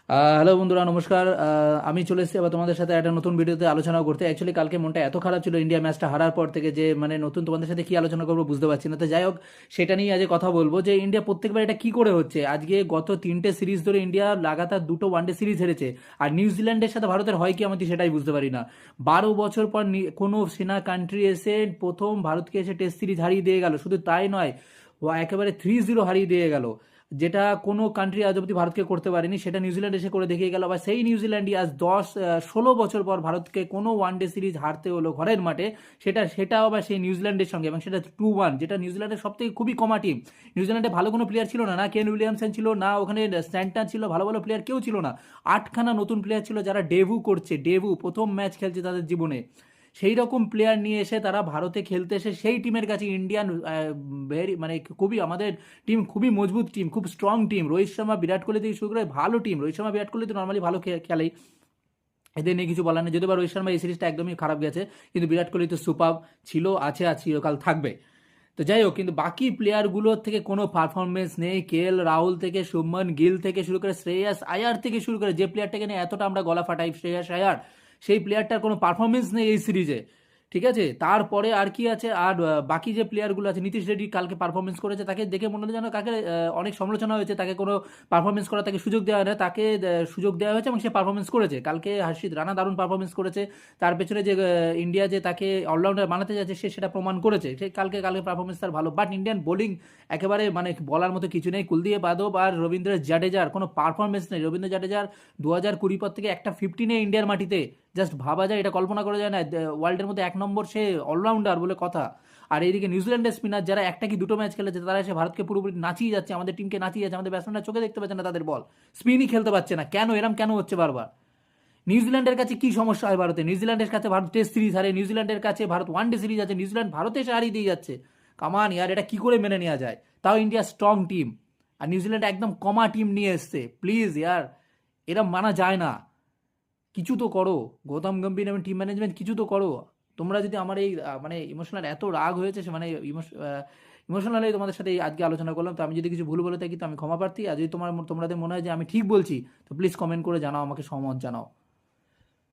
Hello বন্ধুরা, নমস্কার। আমি চলে এসেছি আবার তোমাদের সাথে একটা নতুন ভিডিওতে আলোচনা করতে। অ্যাকচুয়ালি কালকে মনটা এত খারাপ ছিল ইন্ডিয়া ম্যাচটা হারার পর থেকে যে মানে নতুন তোমাদের সাথে কি আলোচনা করবো বুঝতে পারছি না। তো যাই হোক, সেটা নিয়ে আজ কথা বলবো যে ইন্ডিয়া প্রত্যেকবার এটা কি করে হচ্ছে। আজকে গত 3টে সিরিজ ধরে ইন্ডিয়া লাগাতার 2টো ওয়ানডে সিরিজ হেরেছে, আর নিউজিল্যান্ডের সাথে ভারতের হয় কি আমি তো সেটাই বুঝতে পারি না। 12 বছর পর কোনো সেনা কান্ট্রি এসে প্রথম ভারতকে এসে টেস্ট সিরিজ হারিয়ে দিয়ে গেল। শুধু তাই নয়, ও একেবারে 3-0 হারিয়ে দিয়ে গেল, যেটা কোনো কান্ট্রি আজ অব্দি ভারতকে করতে পারেনি। সেটা নিউজিল্যান্ড এসে করে দেখিয়ে গেল। আবার সেই নিউজিল্যান্ডই আজ 16 বছর পর ভারতকে কোনো ওয়ানডে সিরিজ হারতে হলো ঘরের মাঠে। সেটাও আবার সেই নিউজিল্যান্ডের সঙ্গে, এবং সেটা 2-1, যেটা নিউজিল্যান্ডের সব থেকে খুবই কমা টিম। নিউজিল্যান্ডে ভালো কোনো প্লেয়ার ছিল না, না কেন উইলিয়ামসন ছিল, না ওখানে স্ট্যান্টন ছিল, ভালো ভালো প্লেয়ার কেউ ছিল না। 8খানা নতুন প্লেয়ার ছিল যারা ডেবু প্রথম ম্যাচ খেলছে তাদের জীবনে। সেই রকম প্লেয়ার নিয়ে এসে তারা ভারতে খেলতে এসে সেই টিমের কাছে ইন্ডিয়ান ভেরি মানে খুবই আমাদের টিম খুবই মজবুত টিম, খুব স্ট্রং টিম। রোহিত শর্মা বিরাট কোহলি থেকে শুরু করে ভালো টিম। রোহিত শর্মা বিরাট কোহলি তো নর্মালি ভালো খেলেই, এদের নিয়ে কিছু বলার নেই। যদিও বা রোহিত শর্মা এই সিরিজটা একদমই খারাপ গেছে, কিন্তু বিরাট কোহলি তো সুপার ছিল, আছে আর চিরকাল থাকবে। তো যাই হোক, কিন্তু বাকি প্লেয়ারগুলোর থেকে কোনো পারফরমেন্স নেই। রাহুল থেকে শুভমন গিল থেকে শুরু করে শ্রেয়াস আয়ার থেকে শুরু করে যে প্লেয়ারটাকে নিয়ে এতটা আমরা গলা ফাটাই, শ্রেয়াস আয়ার, সেই প্লেয়ারটার কোনো পারফরমেন্স নেই এই সিরিজে। ঠিক আছে, তারপরে আর কি আছে, আর বাকি যে প্লেয়ারগুলো আছে, নীতিশ রেড্ডি কালকে পারফরমেন্স করেছে, তাকে দেখে মনে হলো যেন কাকে অনেক সমালোচনা হয়েছে, তাকে কোনো পারফরমেন্স করা তাকে সুযোগ দেওয়া হয় না, তাকে সুযোগ দেওয়া হয়েছে এবং সে পারফরমেন্স করেছে। কালকে হর্ষিত রানা দারুণ পারফরমেন্স করেছে। তার পেছনে যে ইন্ডিয়া যে তাকে অলরাউন্ডার বানাতে যাচ্ছে সে সেটা প্রমাণ করেছে। সে কালকে কালকে পারফরমেন্স তার ভালো, বাট ইন্ডিয়ান বোলিং একেবারে মানে বলার মতো কিছু নেই। কুলদীপ যাদব আর রবীন্দ্র জাডেজার কোনো পারফরমেন্স নেই। রবীন্দ্র জাডেজার 2020 পর থেকে একটা 50 নেই ইন্ডিয়ার মাটিতে। জাস্ট ভাবা যায়, এটা কল্পনা করা যায় না। ওয়ার্ল্ডের মধ্যে 1 নম্বর সে অলরাউন্ডার বলে কথা। আর এইদিকে নিউজিল্যান্ডের স্পিনার যারা একটা কি দুটো ম্যাচ খেলেছে, তারা এসে ভারতকে পুরোপুরি নাচিয়ে যাচ্ছে, আমাদের টিমকে নাচিয়ে যাচ্ছে। আমাদের ব্যাটসম্যানরা চোখে দেখতে পাচ্ছে না তাদের বল, স্পিনই খেলতে পারছে না। কেন এরম কেন হচ্ছে বারবার? নিউজিল্যান্ডের কাছে কি সমস্যা হয় ভারতে? নিউজিল্যান্ডের কাছে ভারত টেস্ট সিরিজ হারে, নিউজিল্যান্ডের কাছে ভারত ওয়ানডে সিরিজ আছে, নিউজিল্যান্ড ভারতে এসে হারিয়ে দিয়ে যাচ্ছে। কামান ইয়ার, এটা কি করে মেনে নেওয়া যায়? তাও ইন্ডিয়া স্ট্রং টিম, আর নিউজিল্যান্ড একদম কমা টিম নিয়ে এসছে। প্লিজ ইয়ার, এরম মানা যায় না। কিছু তো করো, গৌতম গম্ভীর এবং টিম ম্যানেজমেন্ট, কিছু তো করো। তোমরা যদি আমার এই মানে ইমোশনাল এত রাগ হয়েছে সে মানে ইমোশনালি তোমাদের সাথে এই আজকে আলোচনা করলাম। তো আমি যদি কিছু ভুল বলে থাকি তো আমি ক্ষমা প্রার্থী। আর যদি তোমাদের মনে হয় যে আমি ঠিক বলছি, তো প্লিজ কমেন্ট করে জানাও, আমাকে সহমত জানাও।